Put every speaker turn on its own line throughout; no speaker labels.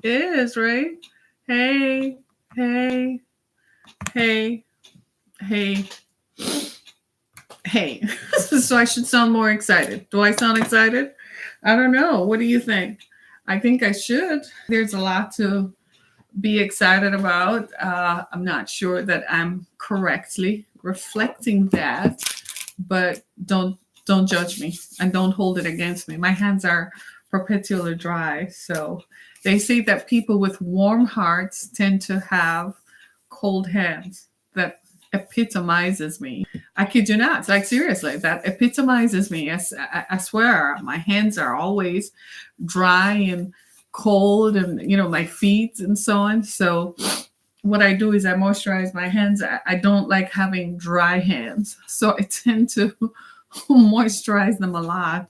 is, right? Hey, hey, hey, hey, hey. So I should sound more excited. Do I sound excited? I don't know. What do you think? I think I should. There's a lot to be excited about. I'm not sure that I'm correctly reflecting that, but don't judge me and don't hold it against me. My hands are perpetually dry, so they say that people with warm hearts tend to have cold hands. That epitomizes me. I kid you not. Like seriously, that epitomizes me. I swear, my hands are always dry and cold, and my feet and so on. So what I do is I moisturize my hands. I don't like having dry hands, so I tend to moisturize them a lot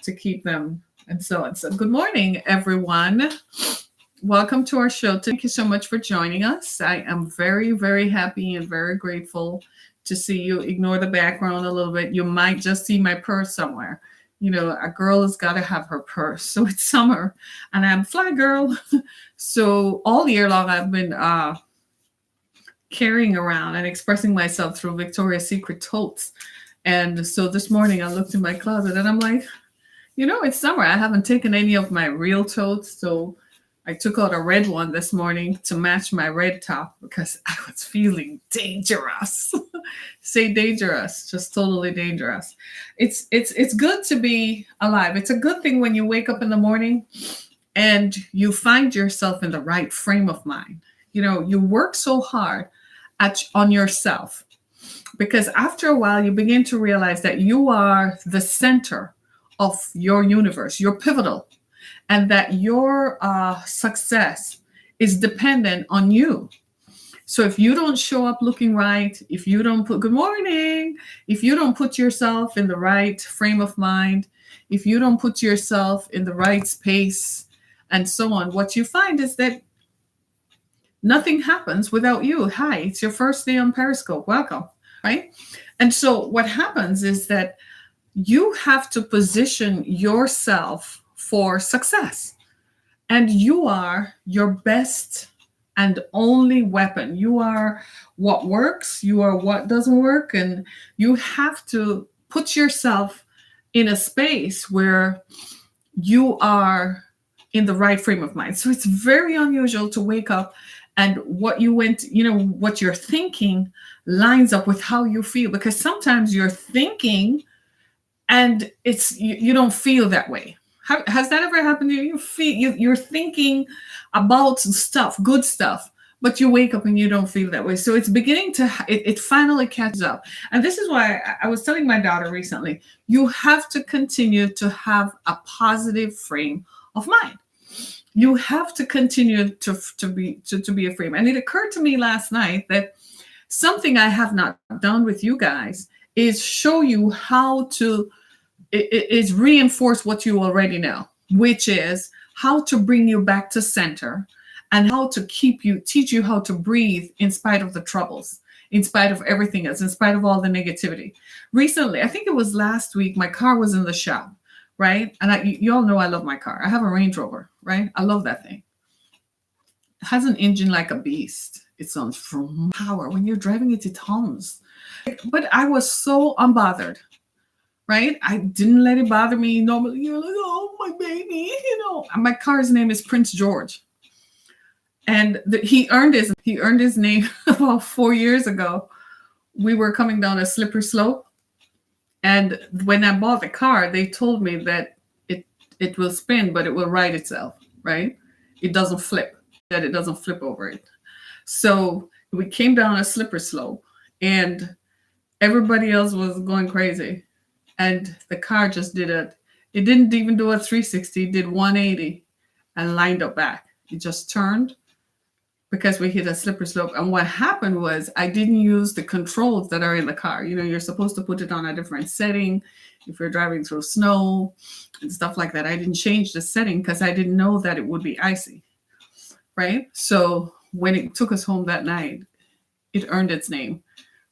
to keep them and so on. So good morning, everyone. Welcome to our show. Thank you so much for joining us. I am very, very happy and very grateful to see you. Ignore the background a little bit. You might just see my purse somewhere. A girl has got to have her purse. So it's summer and I'm fly girl. So all year long, I've been carrying around and expressing myself through Victoria's Secret totes. And so this morning I looked in my closet and I'm like, it's summer. I haven't taken any of my real totes. So I took out a red one this morning to match my red top because I was feeling dangerous. Say dangerous, just totally dangerous. It's good to be alive. It's a good thing when you wake up in the morning and you find yourself in the right frame of mind. You work so hard on yourself because after a while you begin to realize that you are the center of your universe. You're pivotal. And that your success is dependent on you. So if you don't show up looking right, if you don't put good morning, if you don't put yourself in the right frame of mind, if you don't put yourself in the right space and so on, what you find is that nothing happens without you. Hi, it's your first day on Periscope. Welcome, right? And so what happens is that you have to position yourself for success. And you are your best and only weapon. You are what works, you are what doesn't work, and you have to put yourself in a space where you are in the right frame of mind. So it's very unusual to wake up and what what you're thinking lines up with how you feel, because sometimes you're thinking and you don't feel that way. Has that ever happened to you? You're thinking about stuff, good stuff, but you wake up and you don't feel that way. So it's beginning to, it finally catches up. And this is why I was telling my daughter recently, you have to continue to have a positive frame of mind. You have to continue to be a frame. And it occurred to me last night that something I have not done with you guys is show you how to is reinforce what you already know, which is how to bring you back to center and how to teach you how to breathe in spite of the troubles, in spite of everything else, in spite of all the negativity. Recently, I think it was last week, my car was in the shop, right? And you all know I love my car. I have a Range Rover, right? I love that thing. It has an engine like a beast. It sounds from power. When you're driving it, it hums. But I was so unbothered. Right? I didn't let it bother me. Normally, you're like, oh, my baby, My car's name is Prince George. And he earned his name about 4 years ago. We were coming down a slippery slope. And when I bought the car, they told me that it will spin, but it will right itself, right? It doesn't flip, that it doesn't flip over it. So we came down a slippery slope and everybody else was going crazy. And the car just did it. It didn't even do a 360, it did 180 and lined up back. It just turned because we hit a slippery slope. And what happened was I didn't use the controls that are in the car. You're supposed to put it on a different setting if you're driving through snow and stuff like that. I didn't change the setting because I didn't know that it would be icy, right? So when it took us home that night, it earned its name,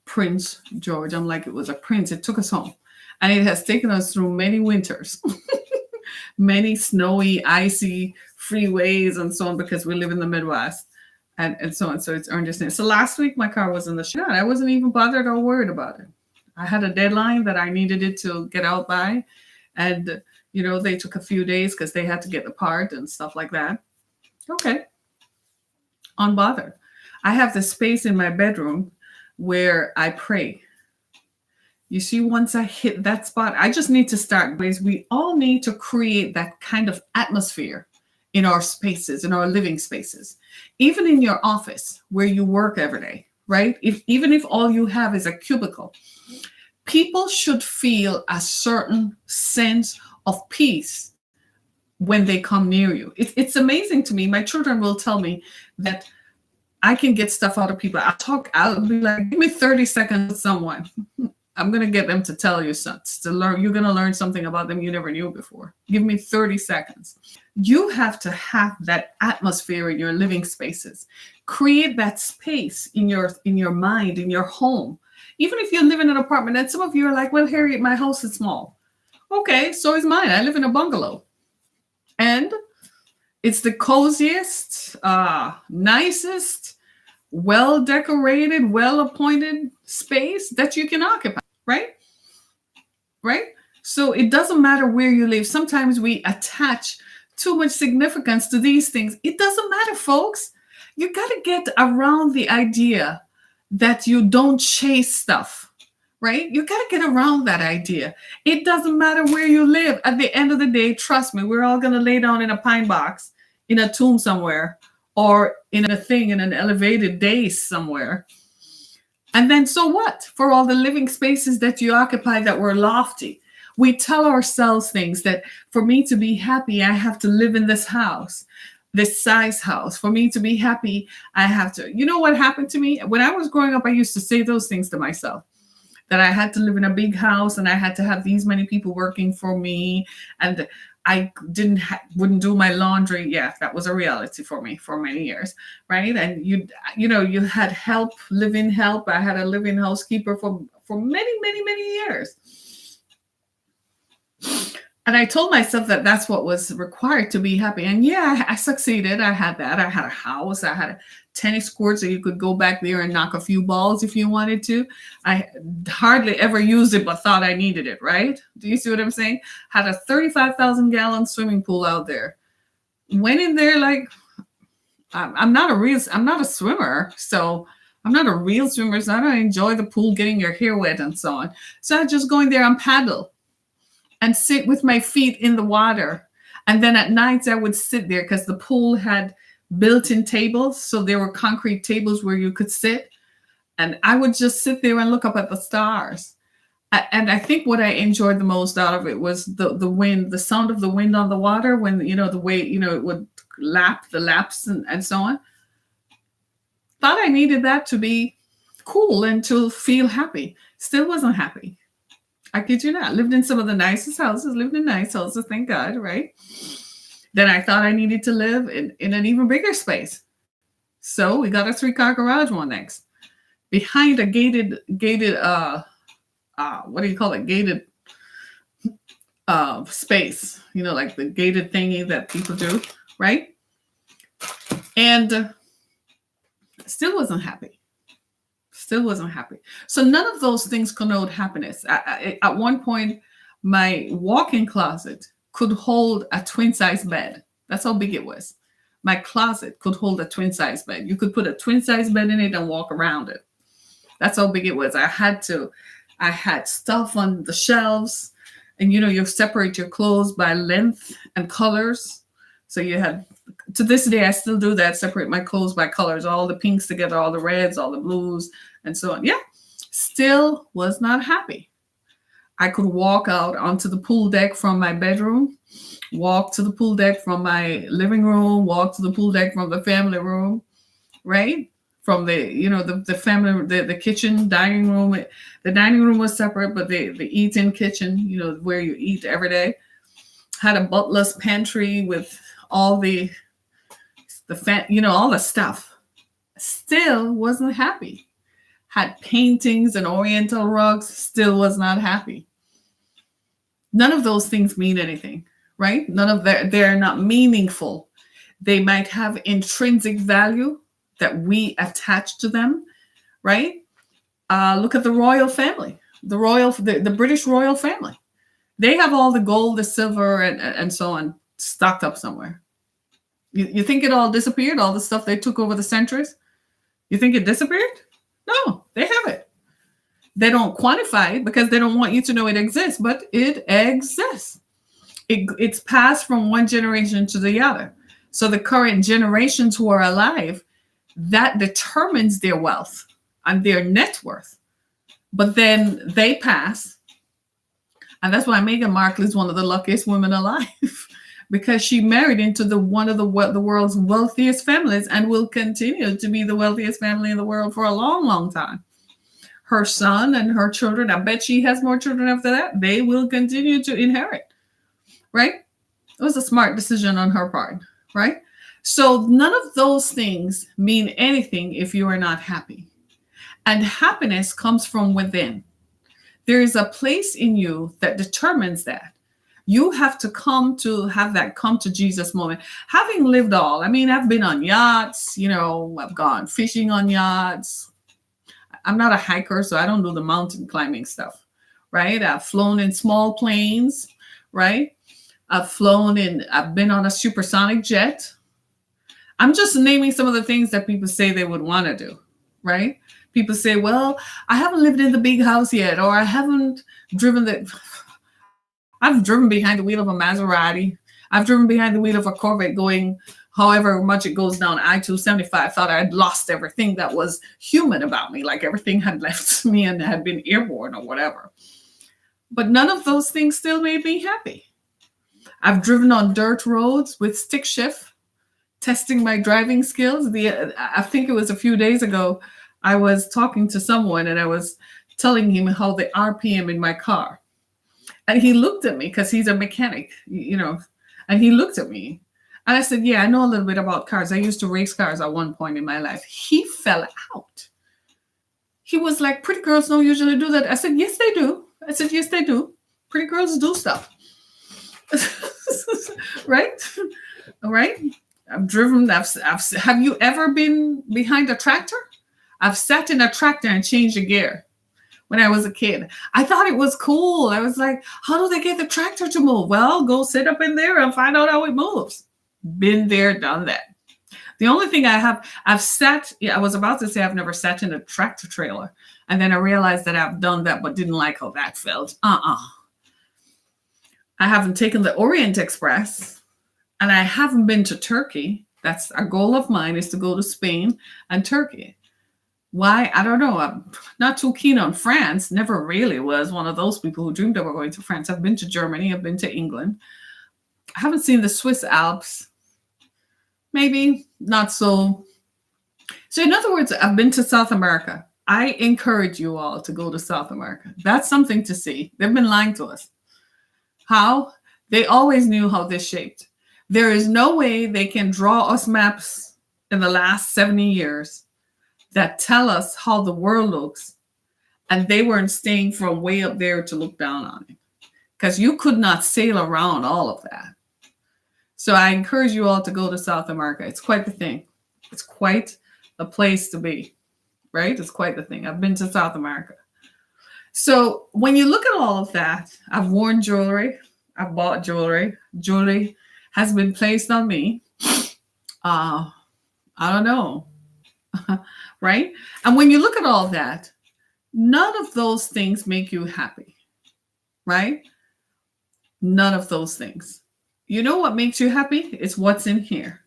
Prince George. I'm like, it was a prince. It took us home. And it has taken us through many winters, many snowy, icy, freeways and so on because we live in the Midwest and so on. So it's earned its name. So last week my car was in the shop. I wasn't even bothered or worried about it. I had a deadline that I needed it to get out by. And, they took a few days because they had to get the part and stuff like that. Okay. Unbothered. I have the space in my bedroom where I pray. You see, once I hit that spot, I just need to start. We all need to create that kind of atmosphere in our spaces, in our living spaces, even in your office where you work every day, right? Even if all you have is a cubicle, people should feel a certain sense of peace when they come near you. It's amazing to me. My children will tell me that I can get stuff out of people. I'll be like, give me 30 seconds with someone. I'm going to get them to tell you something, to learn. You're going to learn something about them you never knew before. Give me 30 seconds. You have to have that atmosphere in your living spaces. Create that space in your mind, in your home. Even if you live in an apartment, and some of you are like, well, Harriet, my house is small. Okay, so is mine. I live in a bungalow. And it's the coziest, nicest, well-decorated, well-appointed space that you can occupy, right? Right? So it doesn't matter where you live. Sometimes we attach too much significance to these things. It doesn't matter, folks. You got to get around the idea that you don't chase stuff, right? You got to get around that idea. It doesn't matter where you live. At the end of the day, trust me, we're all going to lay down in a pine box in a tomb somewhere or in an elevated dais somewhere. And then so what? For all the living spaces that you occupy that were lofty. We tell ourselves things that for me to be happy, I have to live in this house, this size house. For me to be happy, I have to. You know what happened to me? When I was growing up, I used to say those things to myself, that I had to live in a big house and I had to have these many people working for me. And I wouldn't do my laundry. Yeah, that was a reality for me for many years, right? And you had help, live-in help. I had a live-in housekeeper for many, many, many years. And I told myself that that's what was required to be happy. And yeah, I succeeded. I had that. I had a house. I had a tennis court so you could go back there and knock a few balls if you wanted to. I hardly ever used it, but thought I needed it, right? Do you see what I'm saying? Had a 35,000-gallon swimming pool out there. Went in there like, I'm not a swimmer. So I'm not a real swimmer. So I don't enjoy the pool, getting your hair wet and so on. So I just go in there and paddle and sit with my feet in the water. And then at nights I would sit there because the pool had built-in tables. So there were concrete tables where you could sit. And I would just sit there and look up at the stars. And I think what I enjoyed the most out of it was the wind, the sound of the wind on the water when, the way, it would lap the laps and so on. Thought I needed that to be cool and to feel happy. Still wasn't happy. I kid you not. Lived in some of the nicest houses, lived in nice houses, thank God, right? Then I thought I needed to live in an even bigger space. So we got a 3-car garage one next. Behind a gated, what do you call it? Gated space, like the gated thingy that people do, right? And still wasn't happy. Still wasn't happy. So none of those things connote happiness. At one point, my walk-in closet could hold a twin-size bed. That's how big it was. My closet could hold a twin-size bed. You could put a twin-size bed in it and walk around it. That's how big it was. I had stuff on the shelves, and you separate your clothes by length and colors. So you had, to this day, I still do that, separate my clothes by colors, all the pinks together, all the reds, all the blues, and so on. Yeah, still was not happy. I could walk out onto the pool deck from my bedroom, walk to the pool deck from my living room, walk to the pool deck from the family room, right? From the family, the kitchen, dining room. The dining room was separate, but the eat-in kitchen, where you eat every day, had a butler's pantry with all the all the stuff. Still wasn't happy. Had paintings and oriental rugs, still was not happy. None of those things mean anything, right? They're not meaningful They might have intrinsic value that we attach to them, right? Look at the royal family, the British royal family. They have all the gold, the silver, and so on stocked up somewhere. You think it all disappeared? All the stuff they took over the centuries? You think it disappeared? No, they have it. They don't quantify it because they don't want you to know it exists, but it exists. It's passed from one generation to the other. So the current generations who are alive, that determines their wealth and their net worth. But then they pass. And that's why Meghan Markle is one of the luckiest women alive because she married into one of the world's wealthiest families and will continue to be the wealthiest family in the world for a long, long time. Her son and her children, I bet she has more children after that, they will continue to inherit, right? It was a smart decision on her part, right? So none of those things mean anything if you are not happy. And happiness comes from within. There is a place in you that determines that. You have to have that come to Jesus moment. Having lived all, I mean, I've been on yachts, I've gone fishing on yachts. I'm not a hiker, so I don't do the mountain climbing stuff, right? I've flown in small planes, right? I've been on a supersonic jet. I'm just naming some of the things that people say they would want to do, right? People say, well, I haven't lived in the big house yet, or I haven't I've driven behind the wheel of a Maserati. I've driven behind the wheel of a Corvette going however much it goes down I-275. Thought I'd lost everything that was human about me, like everything had left me and had been airborne or whatever. But none of those things still made me happy. I've driven on dirt roads with stick shift, testing my driving skills. I think it was a few days ago, I was talking to someone and I was telling him how the RPM in my car. And he looked at me because he's a mechanic, and he looked at me. And I said, yeah, I know a little bit about cars. I used to race cars at one point in my life. He fell out. He was like, pretty girls don't usually do that. I said, yes, they do. I said, yes, they do. Pretty girls do stuff. Right? All right. I've driven. Have you ever been behind a tractor? I've sat in a tractor and changed a gear when I was a kid. I thought it was cool. I was like, how do they get the tractor to move? Well, go sit up in there and find out how it moves. Been there, done that. The only thing I've sat, I was about to say I've never sat in a tractor trailer. And then I realized that I've done that, but didn't like how that felt. I haven't taken the Orient Express, and I haven't been to Turkey. That's a goal of mine, is to go to Spain and Turkey. Why? I don't know. I'm not too keen on France. Never really was one of those people who dreamed about going to France. I've been to Germany. I've been to England. I haven't seen the Swiss Alps. Maybe not so. So in other words, I've been to South America. I encourage you all to go to South America. That's something to see. They've been lying to us. How? They always knew how this shaped. There is no way they can draw us maps in the last 70 years that tell us how the world looks, and they weren't staying from way up there to look down on it, because you could not sail around all of that. So I encourage you all to go to South America. It's quite the thing. It's quite a place to be, right? It's quite the thing. I've been to South America. So when you look at all of that, I've worn jewelry. I've bought jewelry. Jewelry has been placed on me. I don't know. Right? And when you look at all that, none of those things make you happy, right? None of those things. You know what makes you happy? It's what's in here.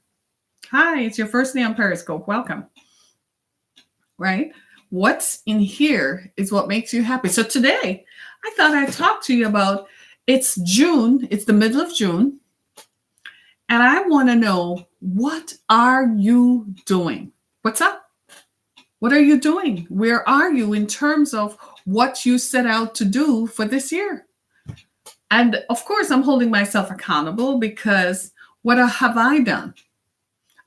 Hi, it's your first day on Periscope. Welcome. Right? What's in here is what makes you happy. So today, I thought I'd talk to you about, it's June. It's the middle of June. And I want to know, what are you doing? What's up? What are you doing? Where are you in terms of what you set out to do for this year? And of course, I'm holding myself accountable, because what have I done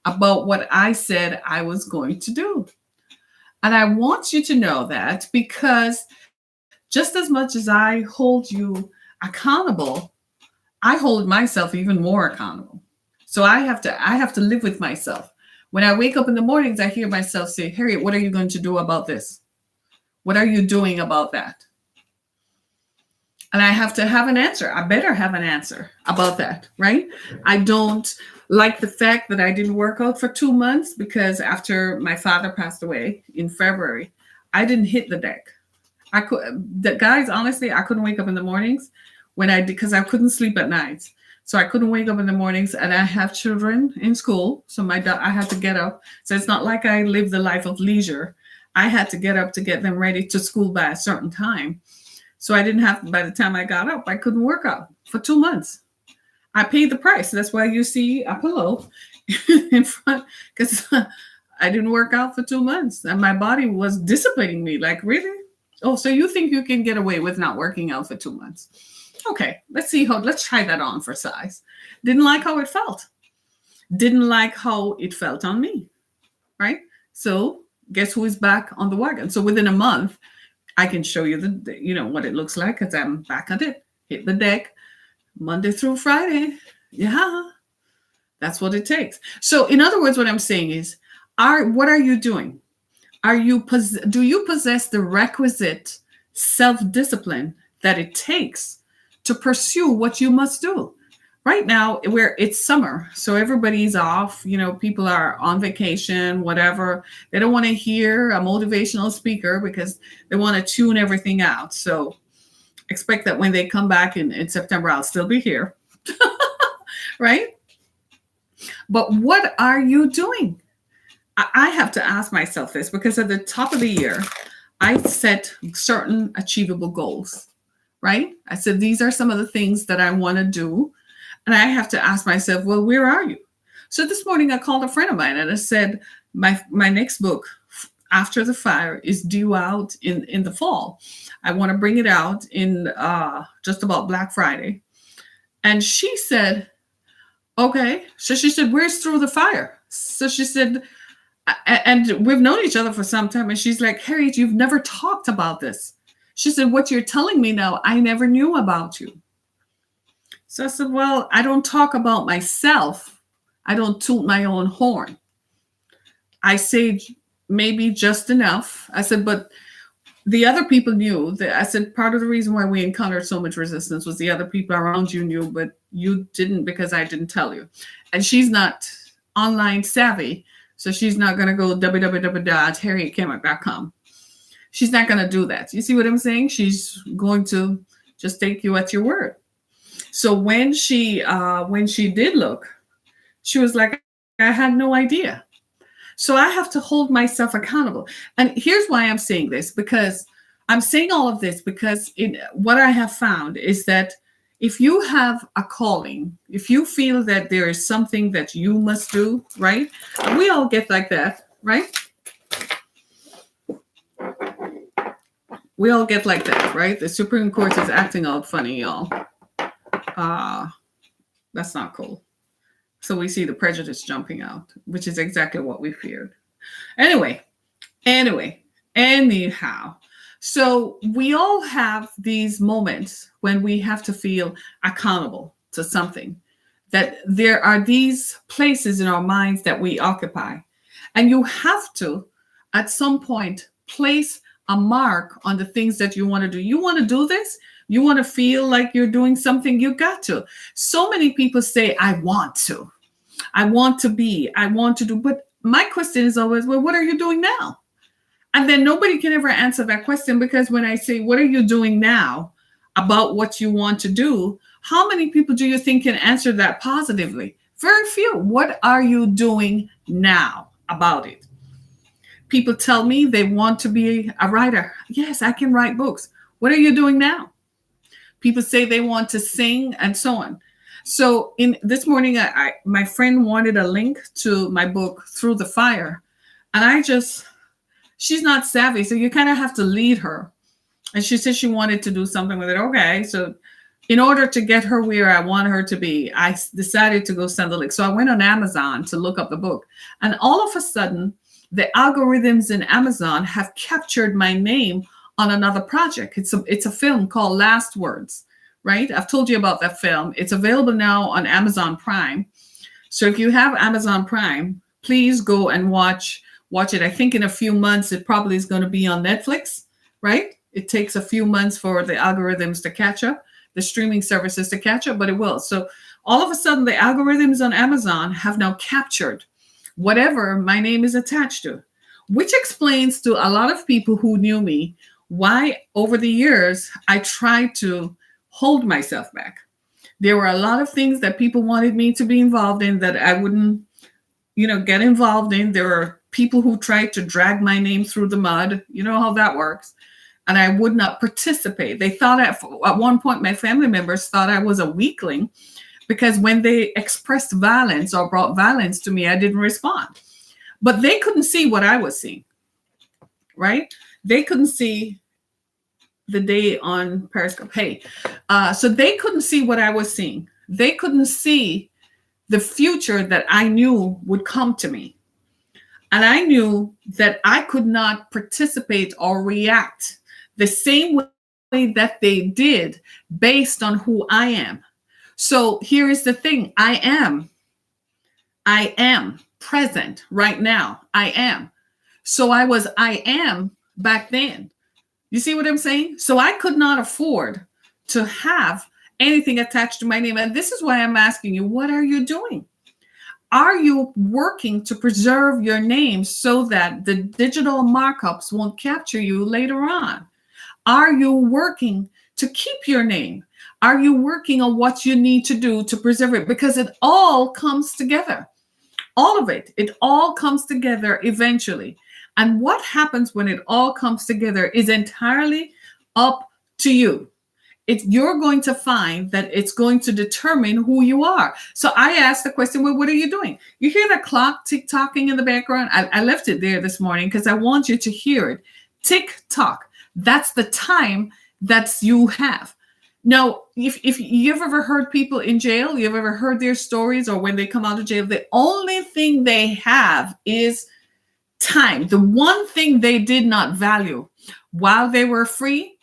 about what I said I was going to do? And I want you to know that, because just as much as I hold you accountable, I hold myself even more accountable. So I have to live with myself. When I wake up in the mornings, I hear myself say, Harriet, what are you going to do about this? What are you doing about that? And I have to have an answer. I better have an answer about that, right? I don't like the fact that I didn't work out for 2 months because after my father passed away in February, I didn't hit the deck. The guys, honestly, I couldn't wake up in the mornings because I couldn't sleep at nights. So I couldn't wake up in the mornings, and I have children in school. So I had to get up. So it's not like I live the life of leisure. I had to get up to get them ready to school by a certain time. So I didn't have, by the time I got up, I couldn't work out for 2 months. I paid the price. That's why you see a pillow in front, because I didn't work out for 2 months and my body was disciplining me. Like, really? Oh, so you think you can get away with not working out for 2 months? Okay, let's try that on for size. Didn't like how it felt. Didn't like how it felt on me, right? So guess who is back on the wagon? So within a month, I can show you what it looks like because I'm back at it. Hit the deck Monday through Friday. Yeah, that's what it takes. So in other words, what I'm saying is, what are you doing? Do you possess the requisite self-discipline that it takes to pursue what you must do? Right now, it's summer, so everybody's off. People are on vacation, whatever. They don't want to hear a motivational speaker because they want to tune everything out. So expect that when they come back in September, I'll still be here, right? But what are you doing? I have to ask myself this because at the top of the year, I set certain achievable goals, right? I said, these are some of the things that I want to do. And I have to ask myself, well, where are you? So this morning I called a friend of mine and I said, my next book, After the Fire, is due out in the fall. I want to bring it out in just about Black Friday. And she said, okay. So she said, where's Through the Fire? So she said, and we've known each other for some time. And she's like, Harriet, you've never talked about this. She said, what you're telling me now, I never knew about you. So I said, well, I don't talk about myself. I don't toot my own horn. I say maybe just enough. I said, but the other people knew that. I said, part of the reason why we encountered so much resistance was the other people around you knew, but you didn't because I didn't tell you. And she's not online savvy. So she's not going to go www.harrietkemmick.com. She's not going to do that. You see what I'm saying? She's going to just take you at your word. So when she did look, she was like, I had no idea. So I have to hold myself accountable. And here's why I'm saying this, because I'm saying all of this because what I have found is that if you have a calling, if you feel that there is something that you must do, right? We all get like that, right? We all get like that, right? The Supreme Court is acting out funny, y'all. That's not cool. So we see the prejudice jumping out, which is exactly what we feared. Anyhow. So we all have these moments when we have to feel accountable to something, that there are these places in our minds that we occupy. And you have to, at some point, place a mark on the things that you want to do. You want to do this? You want to feel like you're doing something? You got to. So many people say, I want to. I want to be. I want to do. But my question is always, well, what are you doing now? And then nobody can ever answer that question, because when I say, what are you doing now about what you want to do? How many people do you think can answer that positively? Very few. What are you doing now about it? People tell me they want to be a writer. Yes, I can write books. What are you doing now? People say they want to sing and so on. So in this morning, my friend wanted a link to my book, Through the Fire. And she's not savvy, so you kind of have to lead her. And she said she wanted to do something with it. Okay, so in order to get her where I want her to be, I decided to go send the link. So I went on Amazon to look up the book. And all of a sudden, the algorithms in Amazon have captured my name on another project. It's a film called Last Words, right? I've told you about that film. It's available now on Amazon Prime. So if you have Amazon Prime, please go and watch it. I think in a few months it probably is going to be on Netflix, right? It takes a few months for the algorithms to catch up, the streaming services to catch up, but it will. So all of a sudden the algorithms on Amazon have now captured whatever my name is attached to, which explains to a lot of people who knew me why over the years I tried to hold myself back. There were a lot of things that people wanted me to be involved in that I wouldn't, get involved in. There were people who tried to drag my name through the mud. You know how that works. And I would not participate. They thought at one point, my family members thought I was a weakling because when they expressed violence or brought violence to me, I didn't respond. But they couldn't see what I was seeing, right? They couldn't see the day on Periscope. Hey, so they couldn't see what I was seeing. They couldn't see the future that I knew would come to me. And I knew that I could not participate or react the same way that they did based on who I am. So here is the thing. I am present right now. I am. So I am back then. You see what I'm saying? So I could not afford to have anything attached to my name. And this is why I'm asking you, what are you doing? Are you working to preserve your name so that the digital markups won't capture you later on? Are you working to keep your name? Are you working on what you need to do to preserve it? Because it all comes together. All of it. It all comes together eventually. And what happens when it all comes together is entirely up to you. You're going to find that it's going to determine who you are. So I asked the question, well, what are you doing? You hear the clock tick-tocking in the background? I left it there this morning because I want you to hear it. Tick-tock. That's the time that you have. Now, if you've ever heard people in jail, you've ever heard their stories, or when they come out of jail, the only thing they have is time. The one thing they did not value while they were free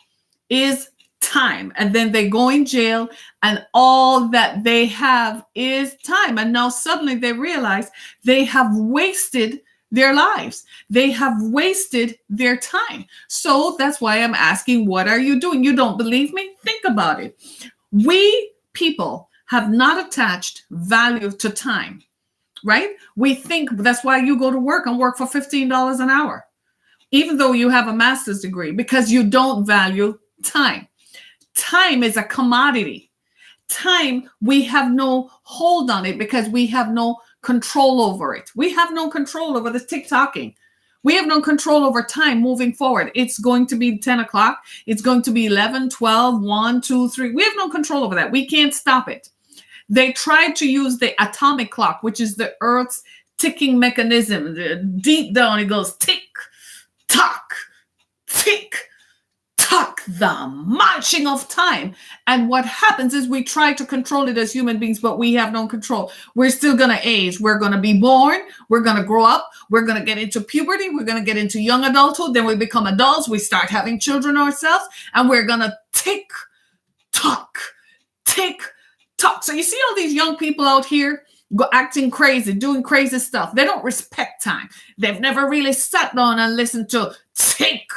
is time. And then they go in jail and all that they have is time. And now suddenly they realize they have wasted their lives. They have wasted their time. So that's why I'm asking, what are you doing? You don't believe me? Think about it. We people have not attached value to time, right? We think that's why you go to work and work for $15 an hour, even though you have a master's degree, because you don't value time. Time is a commodity. Time, we have no hold on it because we have no control over it. We have no control over the tick-tocking. We have no control over time moving forward. It's going to be 10 o'clock. It's going to be 11, 12, 1, 2, 3. We have no control over that. We can't stop it. They tried to use the atomic clock, which is the Earth's ticking mechanism. Deep down, it goes tick, tock, tick, tock, the marching of time. And what happens is we try to control it as human beings, but we have no control. We're still going to age. We're going to be born. We're going to grow up. We're going to get into puberty. We're going to get into young adulthood. Then we become adults. We start having children ourselves. And we're going to tick, tock, tick, tock. So you see all these young people out here acting crazy, doing crazy stuff. They don't respect time. They've never really sat down and listened to tick,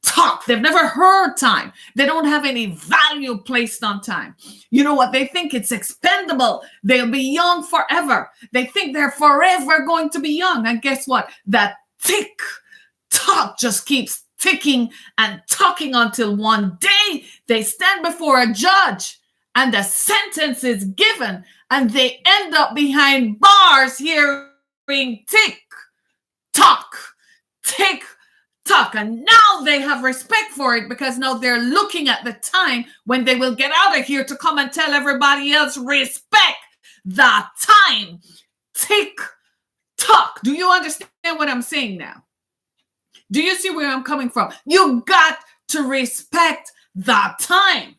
tock. They've never heard time. They don't have any value placed on time. You know what? They think it's expendable. They'll be young forever. They think they're forever going to be young. And guess what? That tick, tock just keeps ticking and talking until one day they stand before a judge and a sentence is given and they end up behind bars hearing tick, tock, tick, tock. And now they have respect for it because now they're looking at the time when they will get out of here to come and tell everybody else, respect the time. Tick, tock. Do you understand what I'm saying now? Do you see where I'm coming from? You got to respect the time.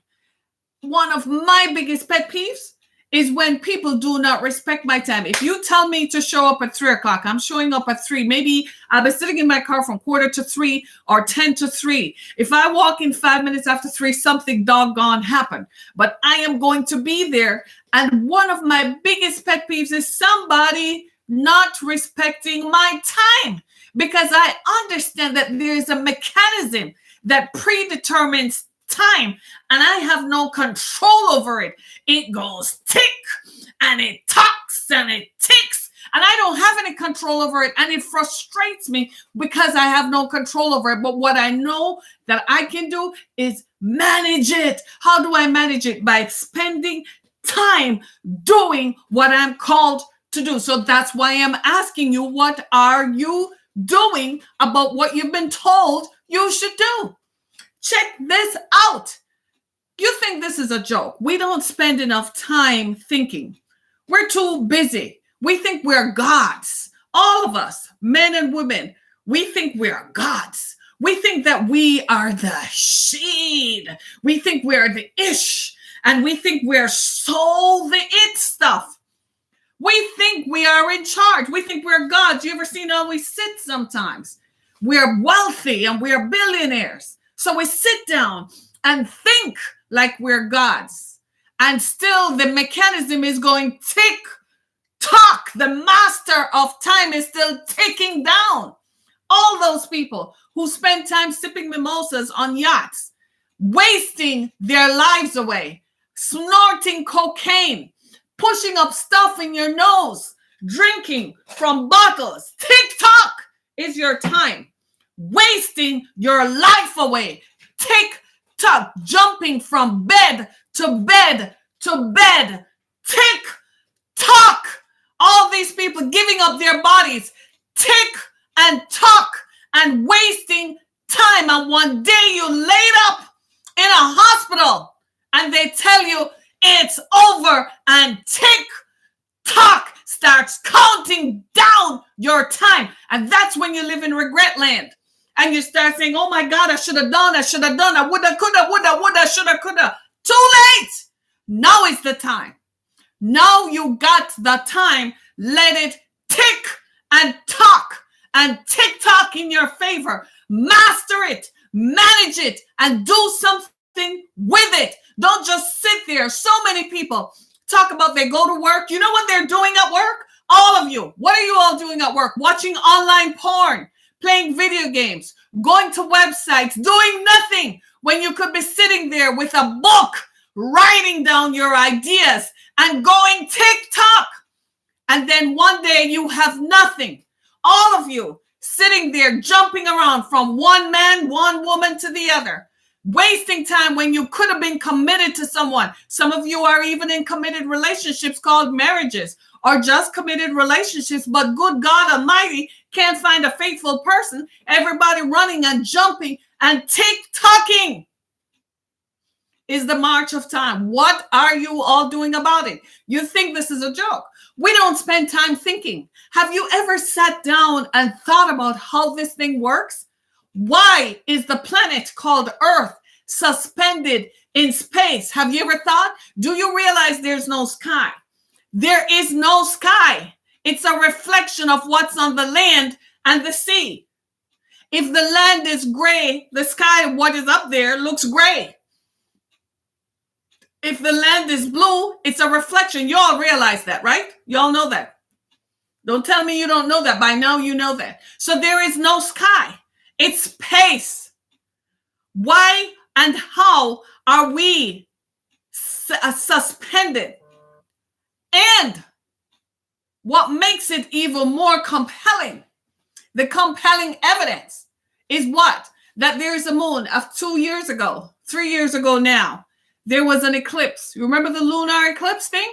One of my biggest pet peeves is when people do not respect my time. If you tell me to show up at 3 o'clock, I'm showing up at 3. Maybe I'll be sitting in my car from 2:45 or 2:50. If I walk in 5 minutes after 3, something doggone happened. But I am going to be there. And one of my biggest pet peeves is somebody not respecting my time, because I understand that there is a mechanism that predetermines time and I have no control over it. It goes tick and it tocks and it ticks and I don't have any control over it, and it frustrates me because I have no control over it. But what I know that I can do is manage it. How do I manage it? By spending time doing what I'm called to do. So that's why I'm asking you, what are you doing about what you've been told you should do? Check this out. You think this is a joke. We don't spend enough time thinking. We're too busy. We think we're gods. All of us, men and women, we think we're gods. We think that we are the shade. We think we're the ish. And we think we're so the it stuff. We think we are in charge. We think we're gods. You ever seen how we sit sometimes? We're wealthy and we're billionaires. So we sit down and think like we're gods. And still the mechanism is going tick, tock. The master of time is still ticking down. All those people who spend time sipping mimosas on yachts, wasting their lives away, snorting cocaine, pushing up stuff in your nose, drinking from bottles. Tick-tock is your time. Wasting your life away. Tick-tock. Jumping from bed to bed to bed. Tick-tock. All these people giving up their bodies. Tick and tock and wasting time. And one day you laid up in a hospital and they tell you it's over, and tick-tock starts counting down your time. And that's when you live in regret land. And you start saying, oh my God, I should have done, I woulda, coulda, shoulda, coulda. Too late. Now is the time. Now you got the time. Let it tick and tock and tick-tock in your favor. Master it, manage it, and do something with it. Don't just sit there. So many people talk about they go to work. You know what they're doing at work? All of you. What are you all doing at work? Watching online porn, playing video games, going to websites, doing nothing when you could be sitting there with a book, writing down your ideas and going tick-tock. And then one day you have nothing. All of you sitting there jumping around from one man, one woman to the other. Wasting time when you could have been committed to someone. Some of you are even in committed relationships called marriages, or just committed relationships, but good God Almighty can't find a faithful person. Everybody running and jumping and tick-tocking is the march of time. What are you all doing about it? You think this is a joke. We don't spend time thinking. Have you ever sat down and thought about how this thing works? Why is the planet called Earth suspended in space? Have you ever thought? Do you realize there's no sky? There is no sky. It's a reflection of what's on the land and the sea. If the land is gray, the sky, what is up there, looks gray. If the land is blue, it's a reflection. You all realize that, right? You all know that. Don't tell me you don't know that. By now you know that. So there is no sky. It's space. Why and how are we suspended? And what makes it even more compelling, the compelling evidence is what? That there is a moon of 2 years ago, 3 years ago now, there was an eclipse. You remember the lunar eclipse thing?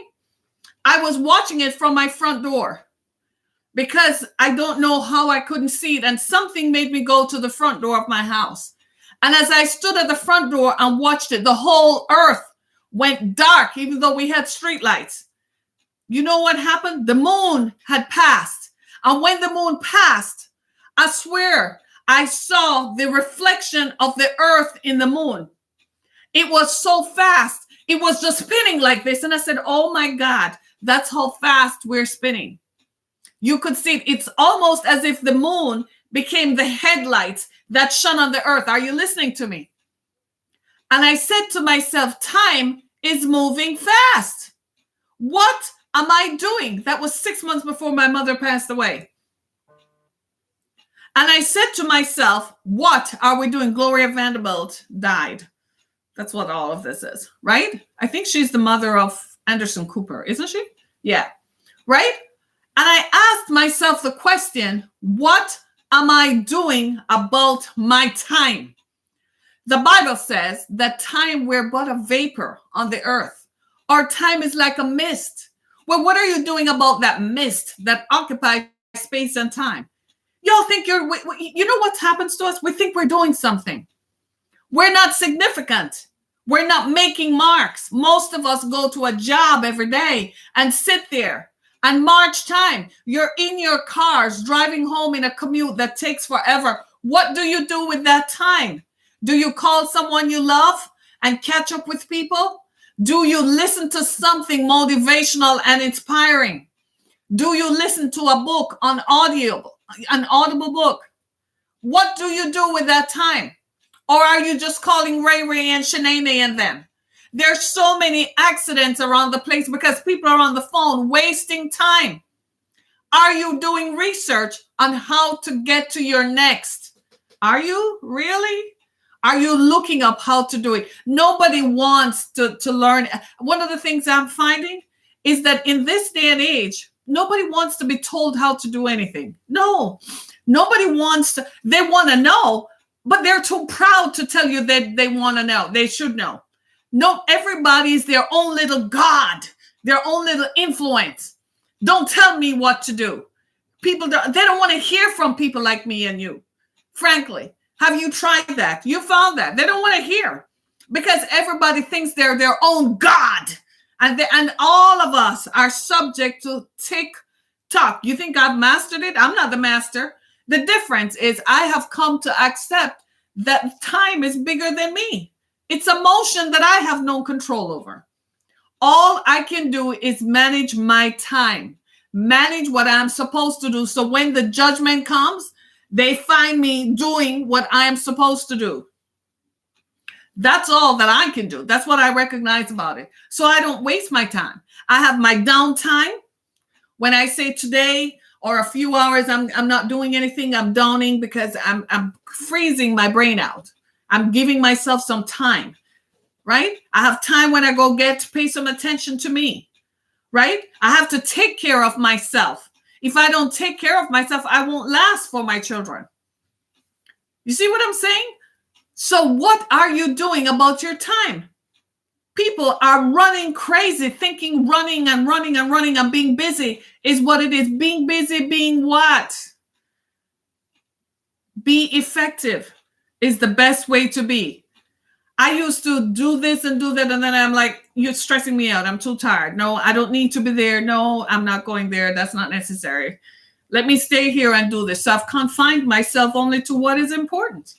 I was watching it from my front door because I don't know how I couldn't see it. And something made me go to the front door of my house. And as I stood at the front door and watched it, the whole earth went dark, even though we had street lights. You know what happened? The moon had passed. And when the moon passed, I swear I saw the reflection of the earth in the moon. It was so fast. It was just spinning like this. And I said, oh my God, that's how fast we're spinning. You could see it. It's almost as if the moon became the headlights that shone on the earth. Are you listening to me? And I said to myself, time is moving fast. What am I doing? That was 6 months before my mother passed away. And I said to myself, what are we doing? Gloria Vanderbilt died. That's what all of this is, right? I think she's the mother of Anderson Cooper, isn't she? Yeah, right? And I asked myself the question, what am I doing about my time? The Bible says that time we're but a vapor on the earth. Our time is like a mist. Well, what are you doing about that mist that occupies space and time? Y'all think you know what happens to us? We think we're doing something. We're not significant. We're not making marks. Most of us go to a job every day and sit there and march time. You're in your cars driving home in a commute that takes forever. What do you do with that time? Do you call someone you love and catch up with people? Do you listen to something motivational and inspiring? Do you listen to a book on an audible book? What do you do with that time? Or are you just calling Ray and Shanae and them? There's so many accidents around the place because people are on the phone wasting time. Are you doing research on how to get to your next? Are you really? Are you looking up how to do it? Nobody wants to learn. One of the things I'm finding is that in this day and age, nobody wants to be told how to do anything. No, nobody wants to. They want to know, but they're too proud to tell you that they want to know. They should know. No, everybody's their own little God, their own little influence. Don't tell me what to do. They don't want to hear from people like me and you. Frankly, have you tried that? You found that. They don't want to hear because everybody thinks they're their own God. And all of us are subject to tick-tock. You think I've mastered it? I'm not the master. The difference is I have come to accept that time is bigger than me. It's a motion that I have no control over. All I can do is manage my time, manage what I'm supposed to do. So when the judgment comes, they find me doing what I am supposed to do. That's all that I can do. That's what I recognize about it. So I don't waste my time. I have my downtime. When I say today or a few hours, I'm not doing anything. I'm downing because I'm freezing my brain out. I'm giving myself some time, right? I have time when I go pay some attention to me, right? I have to take care of myself. If I don't take care of myself, I won't last for my children. You see what I'm saying? So what are you doing about your time? People are running crazy, thinking running and being busy is what it is. Being busy, being what? Be effective is the best way to be. I used to do this and do that, and then I'm like, you're stressing me out. I'm too tired. No, I don't need to be there. No, I'm not going there. That's not necessary. Let me stay here and do this. So I've confined myself only to what is important.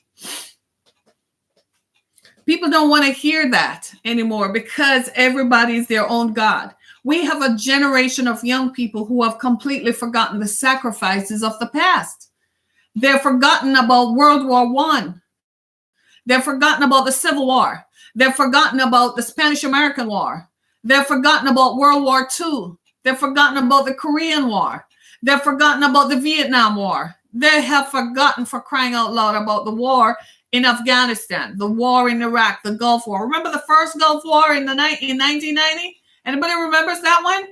People don't want to hear that anymore because everybody's their own God. We have a generation of young people who have completely forgotten the sacrifices of the past. They're forgotten about World War I. They've forgotten about the Civil War. They've forgotten about the Spanish-American War. They've forgotten about World War II. They've forgotten about the Korean War. They've forgotten about the Vietnam War. They have forgotten, for crying out loud, about the war in Afghanistan, the war in Iraq, the Gulf War. Remember the first Gulf War in 1990? Anybody remembers that one?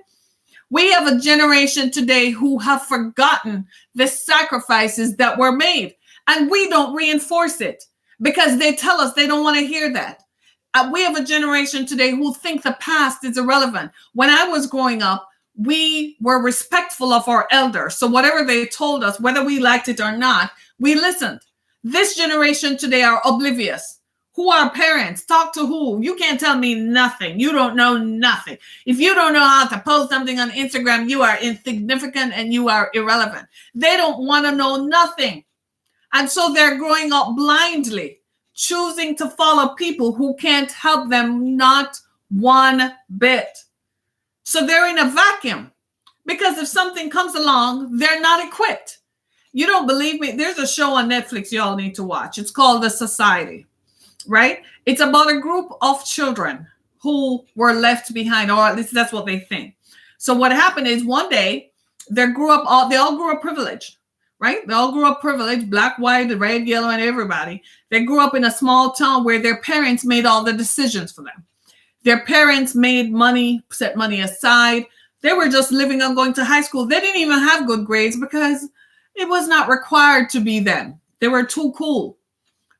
We have a generation today who have forgotten the sacrifices that were made, and we don't reinforce it. Because they tell us they don't want to hear that. We have a generation today who think the past is irrelevant. When I was growing up, we were respectful of our elders. So whatever they told us, whether we liked it or not, we listened. This generation today are oblivious. Who are parents? Talk to who? You can't tell me nothing. You don't know nothing. If you don't know how to post something on Instagram, you are insignificant and you are irrelevant. They don't want to know nothing. And so they're growing up blindly, choosing to follow people who can't help them not One bit. So they're in a vacuum because if something comes along, they're not equipped. You don't believe me? There's a show on Netflix you all need to watch. It's called The Society, right? It's about a group of children who were left behind, or at least that's what they think. So what happened is one day they all grew up privileged, right? They all grew up privileged, black, white, red, yellow, and everybody. They grew up in a small town where their parents made all the decisions for them. Their parents made money, set money aside. They were just living on going to high school. They didn't even have good grades because it was not required to be them. They were too cool,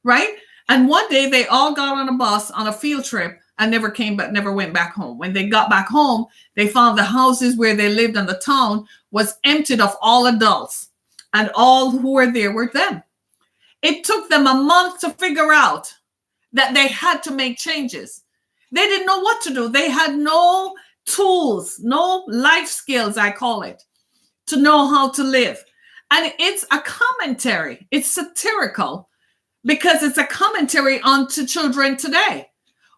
right? And one day they all got on a bus on a field trip and never went back home. When they got back home, they found the houses where they lived in the town was emptied of all adults, and all who were there were them. It took them a month to figure out that they had to make changes. They didn't know what to do. They had no tools, no life skills, I call it, to know how to live. And it's a commentary. It's satirical because it's a commentary onto children today.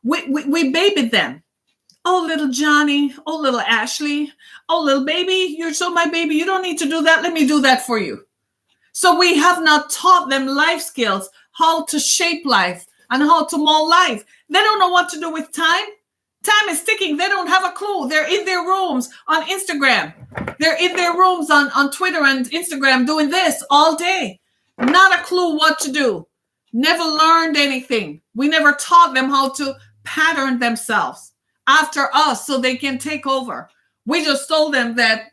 We babied them. Oh, little Johnny. Oh, little Ashley. Oh, little baby. You're so my baby. You don't need to do that. Let me do that for you. So we have not taught them life skills, how to shape life and how to mold life. They don't know what to do with time. Time is ticking. They don't have a clue. They're in their rooms on Instagram. They're in their rooms on Twitter and Instagram doing this all day. Not a clue what to do. Never learned anything. We never taught them how to pattern themselves after us so they can take over. We just told them that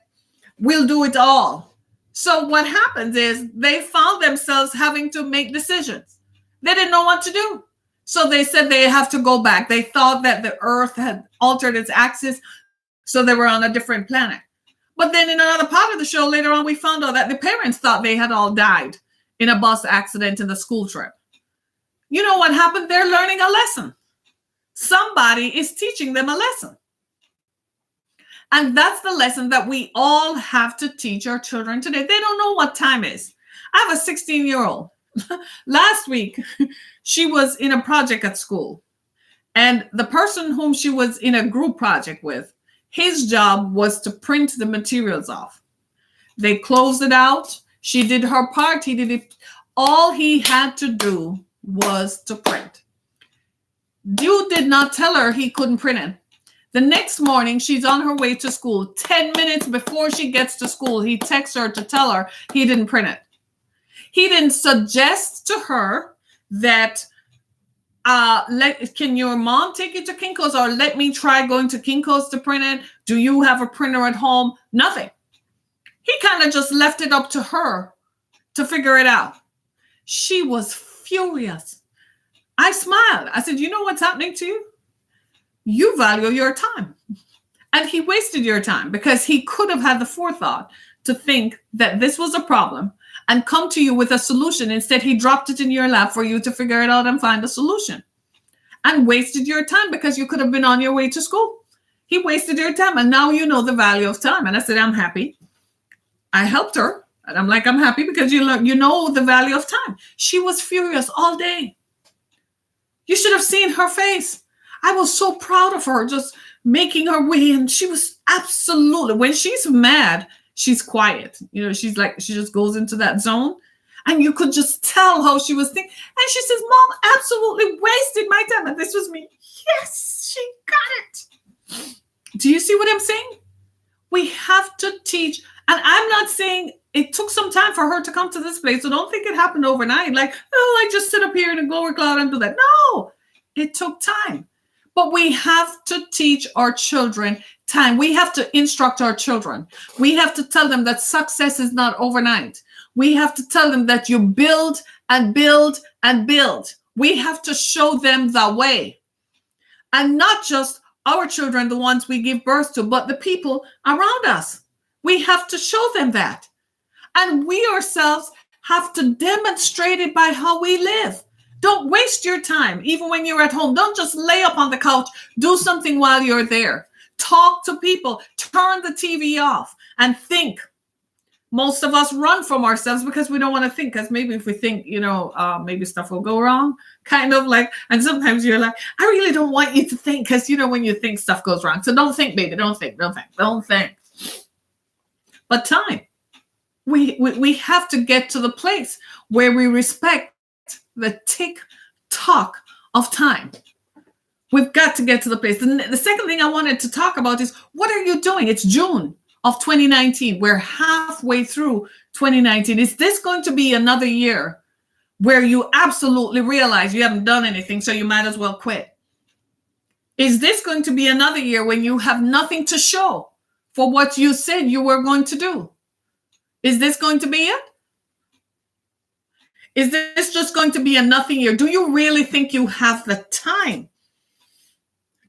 we'll do it all. So what happens is they found themselves having to make decisions. They didn't know what to do. So they said they have to go back. They thought that the earth had altered its axis, so they were on a different planet. But then in another part of the show later on, we found out that the parents thought they had all died in a bus accident in the school trip. You know what happened? They're learning a lesson. Somebody is teaching them a lesson. And that's the lesson that we all have to teach our children today. They don't know what time is. I have a 16-year-old. Last week, she was in a project at school. And the person whom she was in a group project with, his job was to print the materials off. They closed it out. She did her part. He did it. All he had to do was to print. You did not tell her he couldn't print it. The next morning, she's on her way to school. 10 minutes before she gets to school, he texts her to tell her he didn't print it. He didn't suggest to her that, can your mom take you to Kinko's, or let me try going to Kinko's to print it? Do you have a printer at home? Nothing. He kind of just left it up to her to figure it out. She was furious. I smiled. I said, you know what's happening to you? You value your time. And he wasted your time because he could have had the forethought to think that this was a problem and come to you with a solution. Instead, he dropped it in your lap for you to figure it out and find a solution, and wasted your time because you could have been on your way to school. He wasted your time, and now you know the value of time. And I said, I'm happy. I helped her. And I'm like, I'm happy because you know the value of time. She was furious all day. You should have seen her face. I was so proud of her, just making her way. And she was absolutely, when she's mad, she's quiet. You know, she's like, she just goes into that zone. And you could just tell how she was thinking. And she says, Mom absolutely wasted my time. And this was me. Yes, she got it. Do you see what I'm saying? We have to teach. And I'm not saying it took some time for her to come to this place. So don't think it happened overnight. Like, oh, I just sit up here and go work out and do that. No, it took time. But we have to teach our children time. We have to instruct our children. We have to tell them that success is not overnight. We have to tell them that you build and build and build. We have to show them the way. And not just our children, the ones we give birth to, but the people around us. We have to show them that. And we ourselves have to demonstrate it by how we live. Don't waste your time, even when you're at home. Don't just lay up on the couch. Do something while you're there. Talk to people. Turn the TV off and think. Most of us run from ourselves because we don't want to think. Because maybe if we think, maybe stuff will go wrong, kind of like. And sometimes you're like, I really don't want you to think, because when you think, stuff goes wrong. So don't think, baby. Don't think. Don't think. But time. We have to get to the place where we respect the tick tock of time. We've got to get to the place. The second thing I wanted to talk about is, what are you doing? It's June of 2019. We're halfway through 2019. Is this going to be another year where you absolutely realize you haven't done anything, so you might as well quit? Is this going to be another year when you have nothing to show for what you said you were going to do? Is this going to be it? Is this just going to be a nothing year? Do you really think you have the time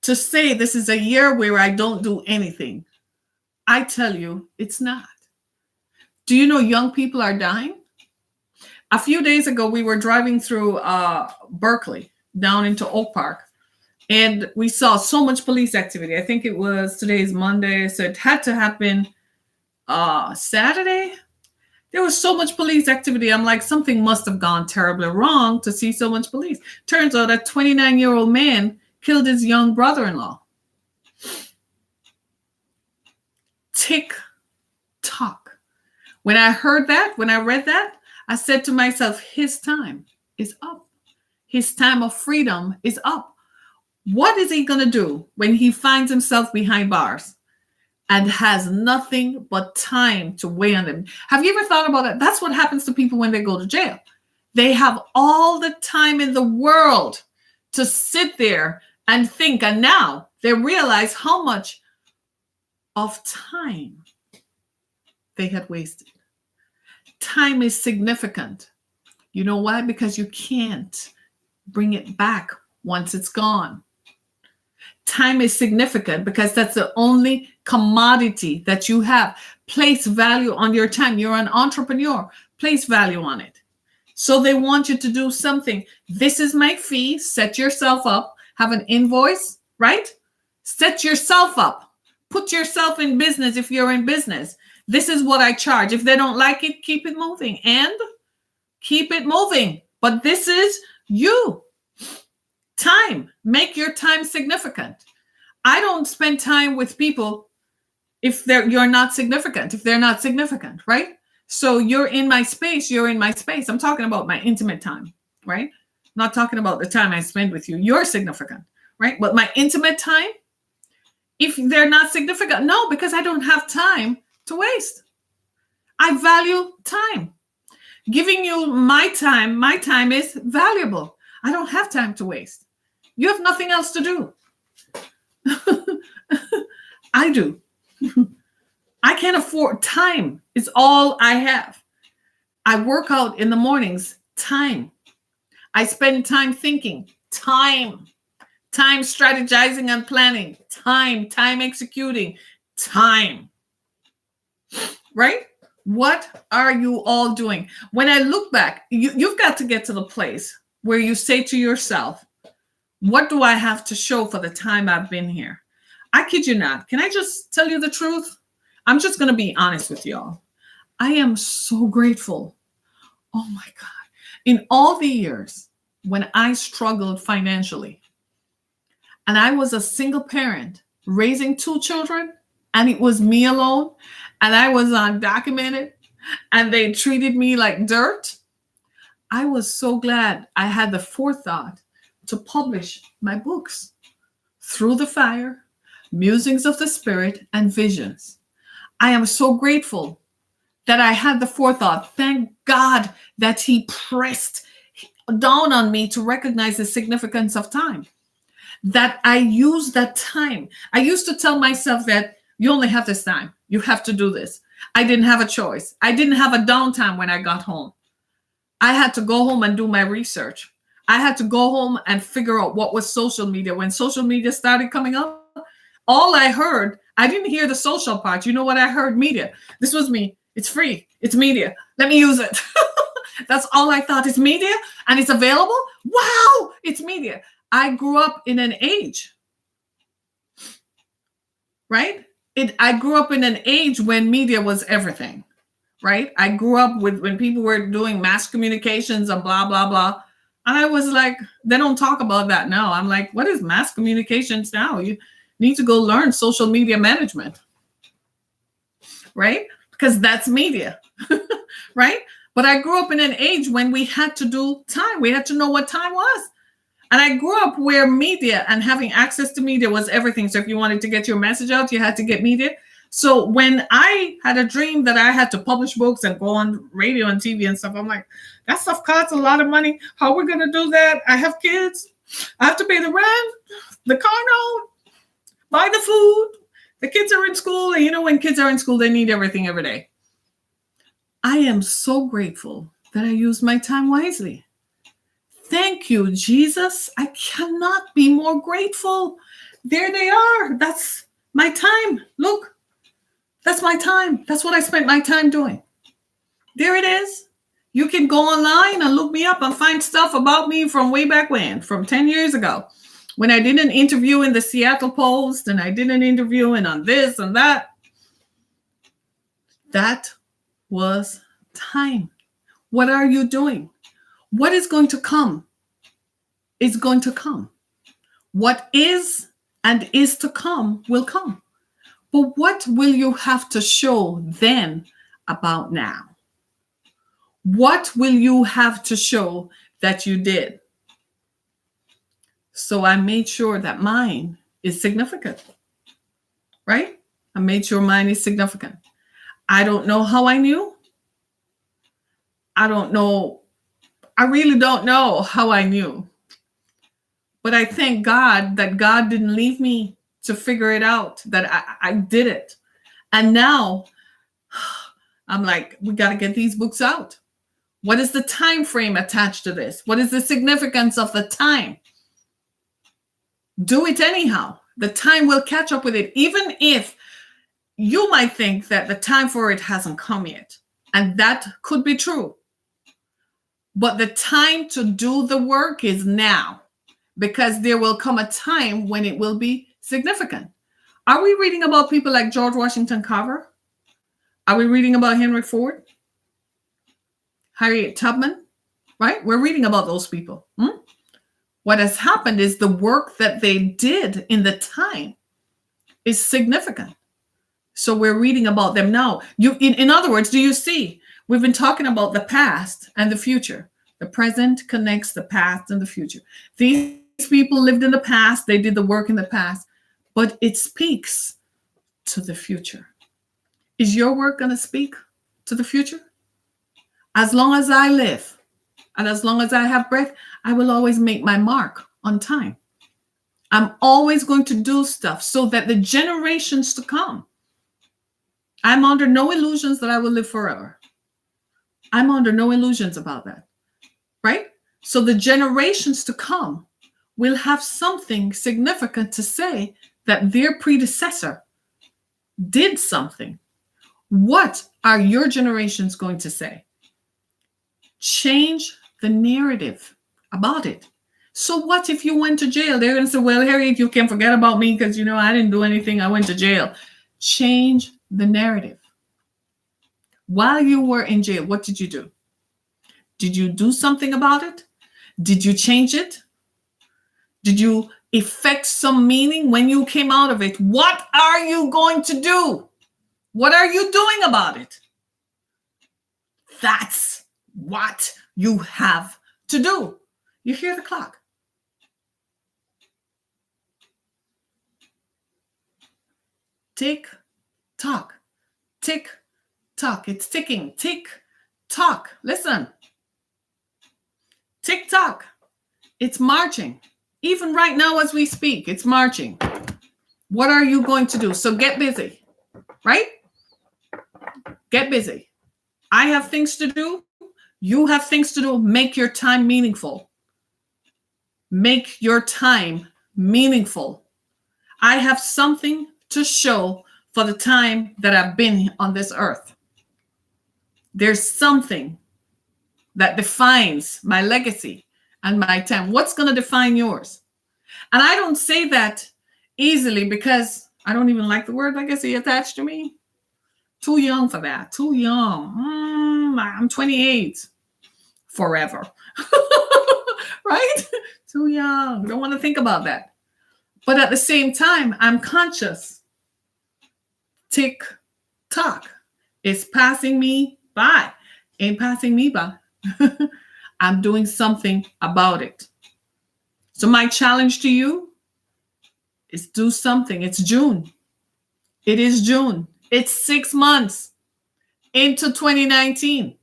to say this is a year where I don't do anything? I tell you, it's not. Do you know young people are dying? A few days ago, we were driving through Berkeley down into Oak Park, and we saw so much police activity. I think today's Monday, so it had to happen Saturday. There was so much police activity. I'm like, something must have gone terribly wrong to see so much police. Turns out a 29-year-old man killed his young brother-in-law. Tick tock. When I heard that, when I read that, I said to myself, his time is up. His time of freedom is up. What is he going to do when he finds himself behind bars and has nothing but time to weigh on them? Have you ever thought about that? That's what happens to people when they go to jail. They have all the time in the world to sit there and think, and now they realize how much of time they had wasted. Time is significant. You know why? Because you can't bring it back once it's gone. Time is significant because that's the only commodity that you have. Place value on your time. You're an entrepreneur. Place value on it. So they want you to do something. This is my fee. Set yourself up. Have an invoice, right? Set yourself up. Put yourself in business if you're in business. This is what I charge. If they don't like it, keep it moving. And keep it moving. But this is you. Time. Make your time significant. I don't spend time with people if you're not significant, if they're not significant, right? So you're in my space, you're in my space. I'm talking about my intimate time, right? I'm not talking about the time I spend with you. You're significant, right? But my intimate time, if they're not significant, no, because I don't have time to waste. I value time. Giving you my time is valuable. I don't have time to waste. You have nothing else to do. I do. I can't afford time. It's all I have. I work out in the mornings. Time. I spend time thinking. Time. Time strategizing and planning. Time. Time executing. Time. Right? What are you all doing? When I look back, you've got to get to the place where you say to yourself, what do I have to show for the time I've been here? I kid you not. Can I just tell you the truth? I'm just going to be honest with y'all. I am so grateful. Oh my God. In all the years when I struggled financially, and I was a single parent raising 2 children, and it was me alone, and I was undocumented, and they treated me like dirt, I was so glad I had the forethought to publish my books, Through the Fire, Musings of the Spirit, and Visions. I am so grateful that I had the forethought. Thank God that He pressed down on me to recognize the significance of time. That I used that time. I used to tell myself that you only have this time. You have to do this. I didn't have a choice. I didn't have a downtime when I got home. I had to go home and do my research. I had to go home and figure out what was social media. When social media started coming up, all I heard, I didn't hear the social part. You know what I heard? Media. This was me. It's free. It's media. Let me use it. That's all I thought. It's media and it's available. Wow, it's media. I grew up in an age, right? I grew up in an age when media was everything, right? I grew up with when people were doing mass communications and blah, blah, blah. And I was like, they don't talk about that now. I'm like, what is mass communications now? You need to go learn social media management, right? Because that's media, right? But I grew up in an age when we had to do time. We had to know what time was. And I grew up where media and having access to media was everything. So if you wanted to get your message out, you had to get media. So when I had a dream that I had to publish books and go on radio and TV and stuff, I'm like, that stuff costs a lot of money. How are we going to do that? I have kids. I have to pay the rent, the car note, buy the food. The kids are in school. And you know, when kids are in school, they need everything every day. I am so grateful that I use my time wisely. Thank you, Jesus. I cannot be more grateful. There they are. That's my time. Look, that's my time. That's what I spent my time doing. There it is. You can go online and look me up and find stuff about me from way back when, from 10 years ago, when I did an interview in the Seattle Post and I did an interview and on this and that. That was time. What are you doing? What is going to come is going to come. What is and is to come will come. But what will you have to show then about now? What will you have to show that you did? So I made sure that mine is significant, right? I made sure mine is significant. I don't know how I knew. I don't know. I really don't know how I knew. But I thank God that God didn't leave me to figure it out, that I did it. And now I'm like, we got to get these books out. What is the time frame attached to this? What is the significance of the time? Do it anyhow. The time will catch up with it, even if you might think that the time for it hasn't come yet. And that could be true. But the time to do the work is now, because there will come a time when it will be significant. Are we reading about people like George Washington Carver? Are we reading about Henry Ford? Harriet Tubman? Right? We're reading about those people. What has happened is the work that they did in the time is significant. So we're reading about them now. In other words, do you see? We've been talking about the past and the future. The present connects the past and the future. These people lived in the past. They did the work in the past, but it speaks to the future. Is your work going to speak to the future? As long as I live and as long as I have breath, I will always make my mark on time. I'm always going to do stuff so that the generations to come, I'm under no illusions that I will live forever. I'm under no illusions about that, right? So the generations to come will have something significant to say that their predecessor did something. What are your generations going to say? Change the narrative about it. So what if you went to jail? They're going to say, well, Harriet, you can forget about me because, I didn't do anything. I went to jail. Change the narrative. While you were in jail, what did you do? Did you do something about it? Did you change it? Did you effect some meaning when you came out of it? What are you going to do? What are you doing about it? That's what you have to do. You hear the clock. Tick, tock, tick, tock. It's ticking. Tick, tock. Listen. Tick tock. It's marching. Even right now as we speak, it's marching. What are you going to do? So get busy, right? Get busy. I have things to do. You have things to do. Make your time meaningful. Make your time meaningful. I have something to show for the time that I've been on this earth. There's something that defines my legacy and my time. What's going to define yours? And I don't say that easily because I don't even like the word legacy attached to me. Too young for that. Too young. I'm 28. Forever. Right? Too young. Don't want to think about that. But at the same time, I'm conscious. Tick tock. It's passing me by. Ain't passing me by. I'm doing something about it. So my challenge to you is do something. It's June. It is June. It's 6 months into 2019.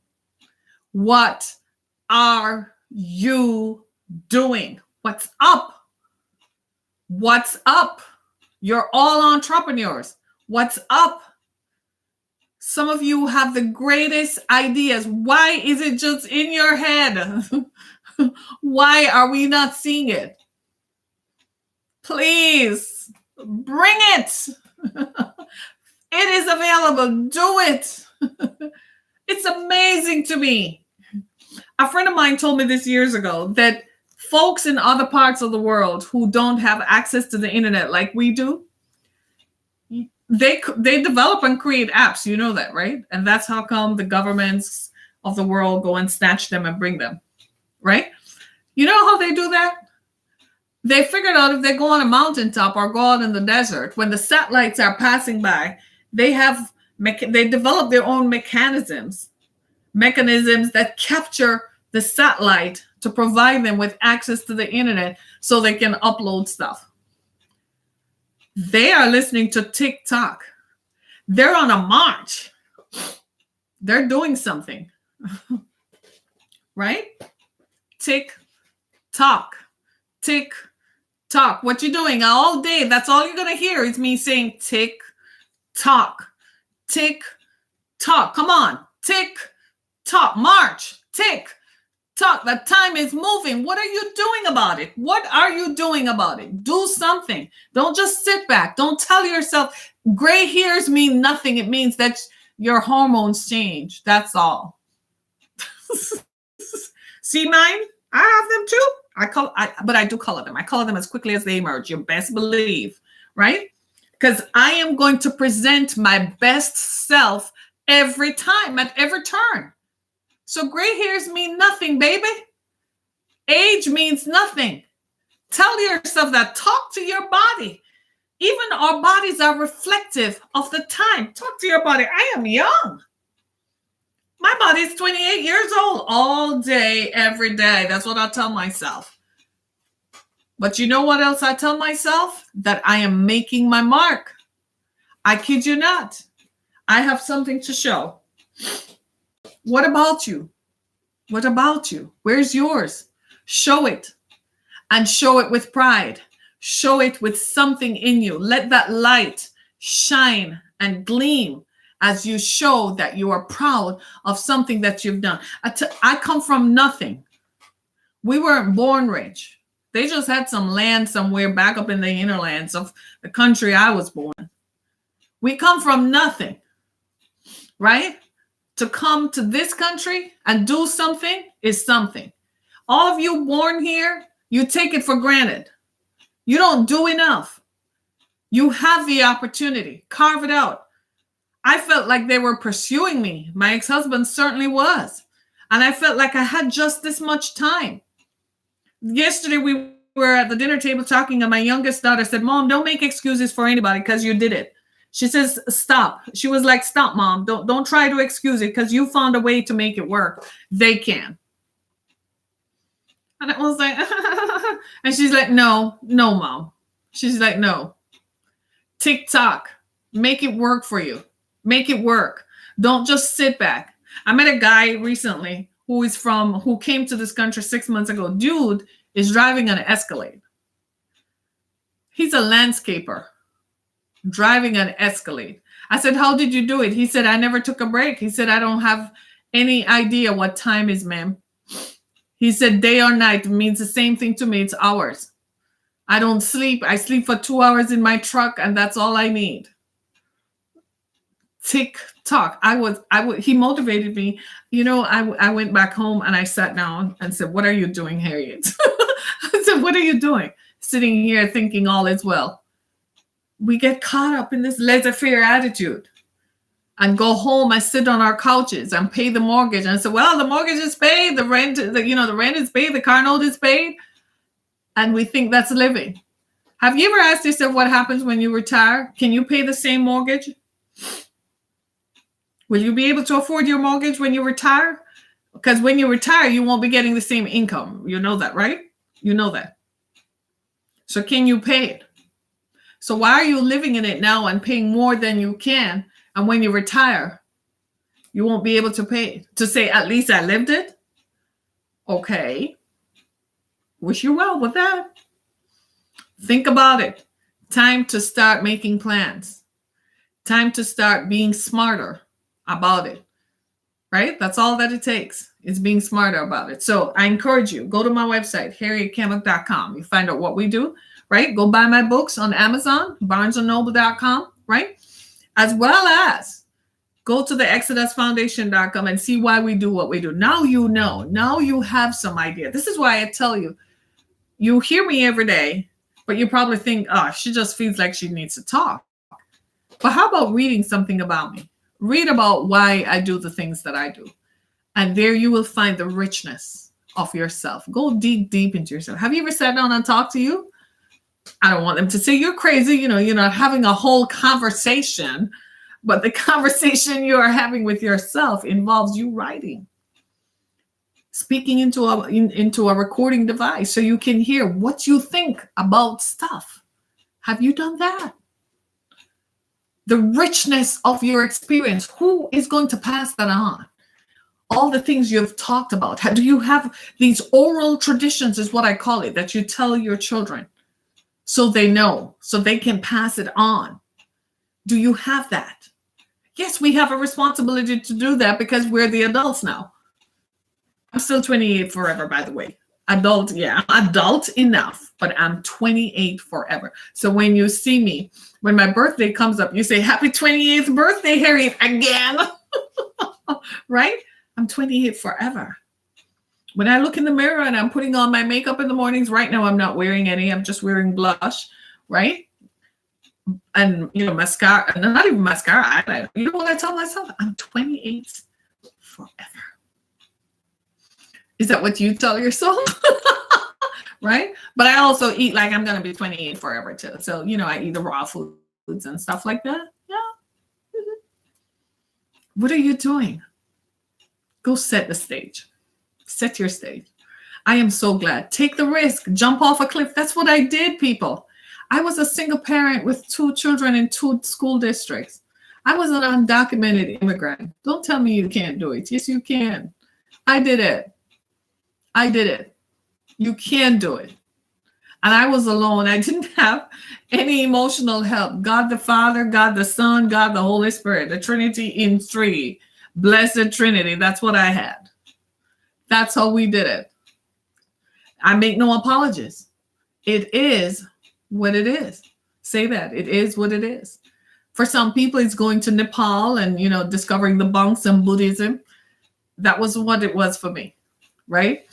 What are you doing? What's up? What's up? You're all entrepreneurs. What's up? Some of you have the greatest ideas. Why is it just in your head? Why are we not seeing it? Please bring it. It is available. Do it. It's amazing to me. A friend of mine told me this years ago that folks in other parts of the world who don't have access to the internet like we do, they develop and create apps. You know that, right? And that's how come the governments of the world go and snatch them and bring them, right? You know how they do that? They figured out if they go on a mountaintop or go out in the desert, when the satellites are passing by, they develop their own mechanisms that capture the satellite to provide them with access to the internet so they can upload stuff. They are listening to TikTok. They're on a march. They're doing something. Right? Tick tock. Tick tock. What you doing all day? That's all you're going to hear is me saying tick tock. Tick tock. Come on. Tick tock. March. Tick tock. The time is moving. What are you doing about it? What are you doing about it? Do something. Don't just sit back. Don't tell yourself gray hairs mean nothing. It means that your hormones change. That's all. See mine? I have them too. But I do color them. I color them as quickly as they emerge. You best believe, right? Because I am going to present my best self every time, at every turn. So gray hairs mean nothing, baby. Age means nothing. Tell yourself that. Talk to your body. Even our bodies are reflective of the time. Talk to your body. I am young. My body is 28 years old all day, every day. That's what I tell myself. But you know what else I tell myself? That I am making my mark. I kid you not. I have something to show. What about you? What about you? Where's yours? Show it. And show it with pride. Show it with something in you. Let that light shine and gleam as you show that you are proud of something that you've done. I come from nothing. We weren't born rich. They just had some land somewhere back up in the inner lands of the country I was born. We come from nothing, right? To come to this country and do something is something. All of you born here, you take it for granted. You don't do enough. You have the opportunity. Carve it out. I felt like they were pursuing me. My ex-husband certainly was. And I felt like I had just this much time. Yesterday, we were at the dinner table talking, and my youngest daughter said, Mom, don't make excuses for anybody because you did it. She says, stop. She was like, stop, Mom. Don't try to excuse it because you found a way to make it work. They can. And I was like, and she's like, no, Mom. She's like, no. TikTok, make it work for you. Make it work. Don't just sit back. I met a guy recently who came to this country 6 months ago. Dude is driving an Escalade. He's a landscaper driving an Escalade. I said, how did you do it? He said, I never took a break. He said, I don't have any idea what time is, ma'am. He said, day or night means the same thing to me. It's hours. I don't sleep. I sleep for 2 hours in my truck, and that's all I need. TikTok. He motivated me. You know, I went back home and I sat down and said, what are you doing, Harriet? I said, what are you doing? Sitting here thinking all is well. We get caught up in this laissez-faire attitude. and go home and sit on our couches and pay the mortgage and say, well, the mortgage is paid, the rent, the rent is paid, the car note is paid. And we think that's living. Have you ever asked yourself what happens when you retire? Can you pay the same mortgage? Will you be able to afford your mortgage when you retire? Because when you retire, you won't be getting the same income. You know that, right? You know that. So can you pay it? So why are you living in it now and paying more than you can? And when you retire, you won't be able to pay it. To say, at least I lived it? Okay. Wish you well with that. Think about it. Time to start making plans. Time to start being smarter about it. Right? That's all that it takes. Is being smarter about it. So I encourage you, go to my website, harrietkemmick.com. You find out what we do, right? Go buy my books on Amazon, barnesandnoble.com, right? As well as go to the exodusfoundation.com and see why we do what we do. Now you know. Now you have some idea. This is why I tell you, you hear me every day, but you probably think, oh, she just feels like she needs to talk. But how about reading something about me? Read about why I do the things that I do. And there you will find the richness of yourself. Go deep into yourself. Have you ever sat down and talked to you? I don't want them to say you're crazy. You're not having a whole conversation, but the conversation you are having with yourself involves you writing, speaking into a recording device so you can hear what you think about stuff. Have you done that? The richness of your experience. Who is going to pass that on? All the things you've talked about. Do you have these oral traditions, is what I call it, that you tell your children so they know, so they can pass it on? Do you have that? Yes, we have a responsibility to do that because we're the adults now. I'm still 28 forever, by the way. Adult, yeah, I'm adult enough, but I'm 28 forever. So when you see me, when my birthday comes up, you say, happy 28th birthday, Harriet, again. Right? I'm 28 forever. When I look in the mirror and I'm putting on my makeup in the mornings, right now I'm not wearing any. I'm just wearing blush, right? And, mascara, not even mascara, eyeliner. You know what I tell myself? I'm 28 forever. Is that what you tell yourself? Right? But I also eat like I'm going to be 28 forever too. So, I eat the raw foods and stuff like that. Yeah. Mm-hmm. What are you doing? Go set the stage. Set your stage. I am so glad. Take the risk. Jump off a cliff. That's what I did, people. I was a single parent with 2 children in 2 school districts. I was an undocumented immigrant. Don't tell me you can't do it. Yes, you can. I did it. You can do it. And I was alone. I didn't have any emotional help. God the Father, God the Son, God the Holy Spirit, the Trinity in 3. Blessed Trinity. That's what I had. That's how we did it. I make no apologies. It is what it is. Say that. It is what it is. For some people, it's going to Nepal and, discovering the monks and Buddhism. That was what it was for me. Right?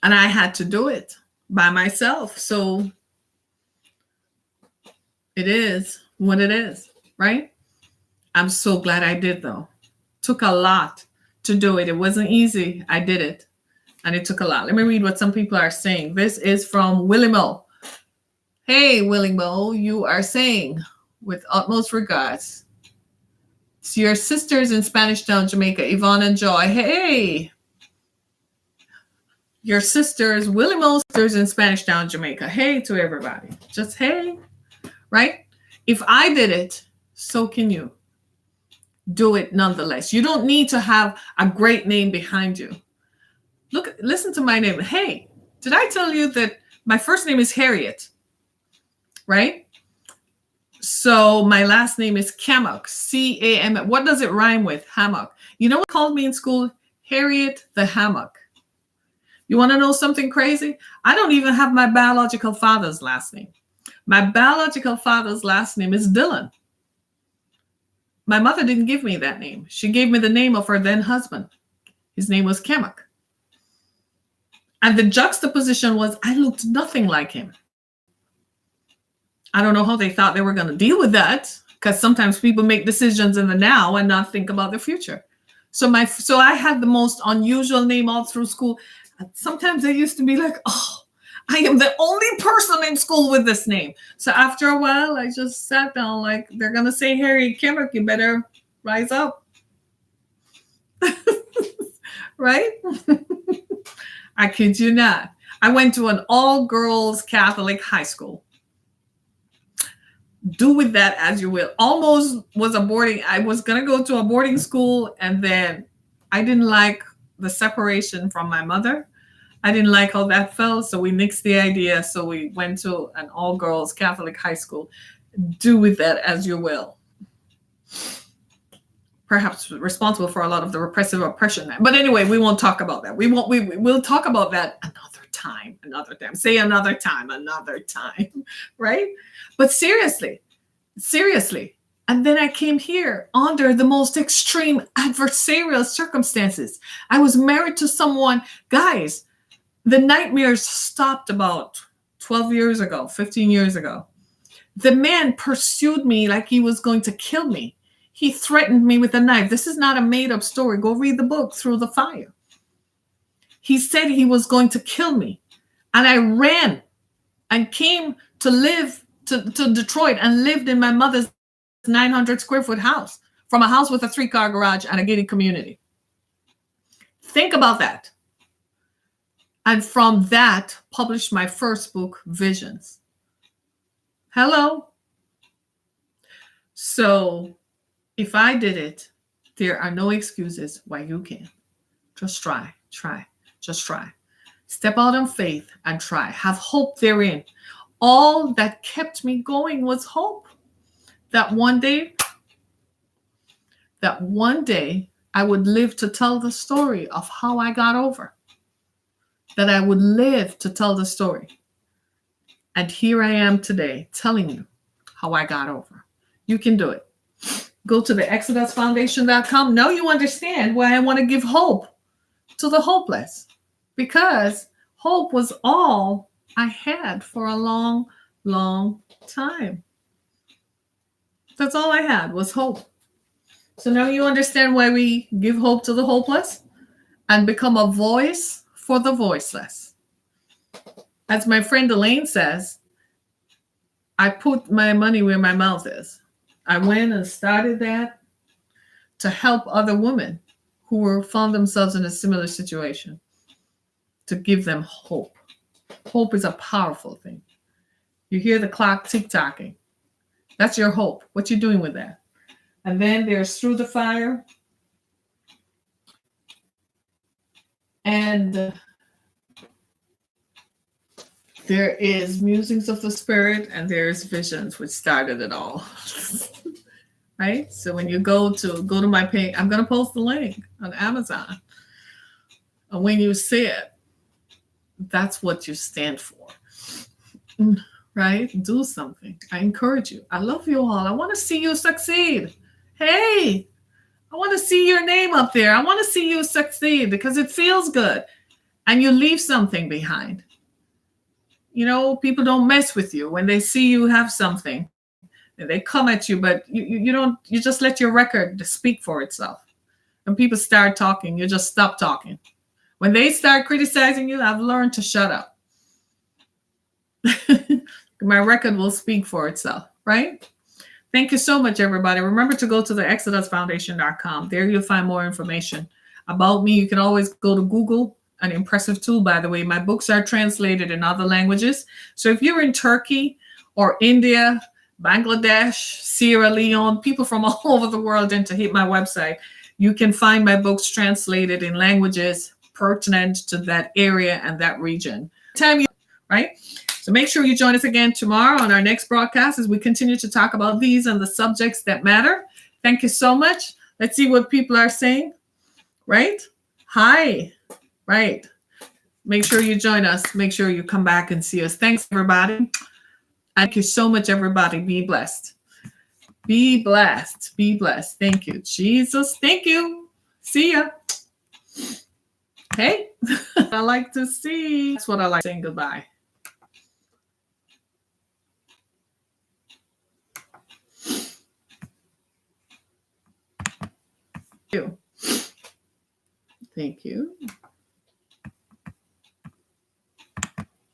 And I had to do it by myself. So it is what it is, right? I'm so glad I did, though. Took a lot to do it. It wasn't easy. I did it. And it took a lot. Let me read what some people are saying. This is from Willie Mo. Hey, Willie Mo, you are saying, with utmost regards, to your sisters in Spanish Town, Jamaica, Yvonne and Joy. Hey, your sisters, Willie Mo's sisters in Spanish Town, Jamaica. Hey to everybody. Just hey, right? If I did it, so can you. Do it nonetheless. You don't need to have a great name behind you. Listen to my name. Hey, did I tell you that my first name is Harriet? Right? So my last name is Kemmick, C-A-M. What does it rhyme with? Hammock. You know what called me in school? Harriet the Hammock. You want to know something crazy? I don't even have my biological father's last name. My biological father's last name is Dillon. My mother didn't give me that name. She gave me the name of her then husband. His name was Kemmick. And the juxtaposition was I looked nothing like him. I don't know how they thought they were going to deal with that, because sometimes people make decisions in the now and not think about the future. So I had the most unusual name all through school. Sometimes I used to be like, oh, I am the only person in school with this name. So after a while, I just sat down like, they're gonna say Harry Kimmick, you better rise up. Right? I kid you not. I went to an all-girls Catholic high school. Do with that as you will. Almost was a boarding. I was going to go to a boarding school, and then I didn't like the separation from my mother. I didn't like how that felt, so we nixed the idea. So we went to an all-girls Catholic high school. Do with that as you will. Perhaps responsible for a lot of the repressive oppression. But anyway, we won't talk about that. We'll talk about that another time. Say another time, right? But seriously. And then I came here under the most extreme adversarial circumstances. I was married to someone, guys, the nightmares stopped about 12 years ago, 15 years ago. The man pursued me like he was going to kill me. He threatened me with a knife. This is not a made-up story. Go read the book, Through the Fire. He said he was going to kill me. And I ran and came to live to Detroit and lived in my mother's 900 square foot house, from a house with a 3-car garage and a gated community. Think about that. And from that, published my first book, Visions. Hello. So if I did it, there are no excuses why you can't. Just try. Just try. Step out in faith and try. Have hope therein. All that kept me going was hope. That one day I would live to tell the story of how I got over. That I would live to tell the story. And here I am today telling you how I got over. You can do it. Go to the ExodusFoundation.com. Now you understand why I want to give hope to the hopeless. Because hope was all I had for a long, long time. That's all I had was hope. So now you understand why we give hope to the hopeless and become a voice for the voiceless. As my friend Elaine says, I put my money where my mouth is. I went and started that to help other women who found themselves in a similar situation, to give them hope. Hope is a powerful thing. You hear the clock tick-tocking. That's your hope. What you doing with that? And then there's Through the Fire. And there is Musings of the Spirit, and there's Visions, which started it all. Right? So when you go to my page, I'm going to post the link on Amazon. And when you see it, that's what you stand for. Right? Do something. I encourage you. I love you all. I want to see you succeed. Hey, I want to see your name up there. I want to see you succeed because it feels good. And you leave something behind. You know, people don't mess with you when they see you have something. They come at you, but you don't. You just let your record speak for itself. When people start talking, you just stop talking. When they start criticizing you, I've learned to shut up. My record will speak for itself, right? Thank you so much, everybody. Remember to go to the ExodusFoundation.com. There you'll find more information about me. You can always go to Google, an impressive tool, by the way. My books are translated in other languages. So if you're in Turkey or India, Bangladesh, Sierra Leone, people from all over the world, and to hit my website, you can find my books translated in languages pertinent to that area and that region. Right? So make sure you join us again tomorrow on our next broadcast as we continue to talk about these and the subjects that matter. Thank you so much. Let's see what people are saying. Right? Hi. Right. Make sure you join us. Make sure you come back and see us. Thanks, everybody. Thank you so much, everybody. Be blessed. Be blessed. Be blessed. Thank you, Jesus. Thank you. See ya. Hey, I like to see. That's what I like, saying goodbye. Thank you.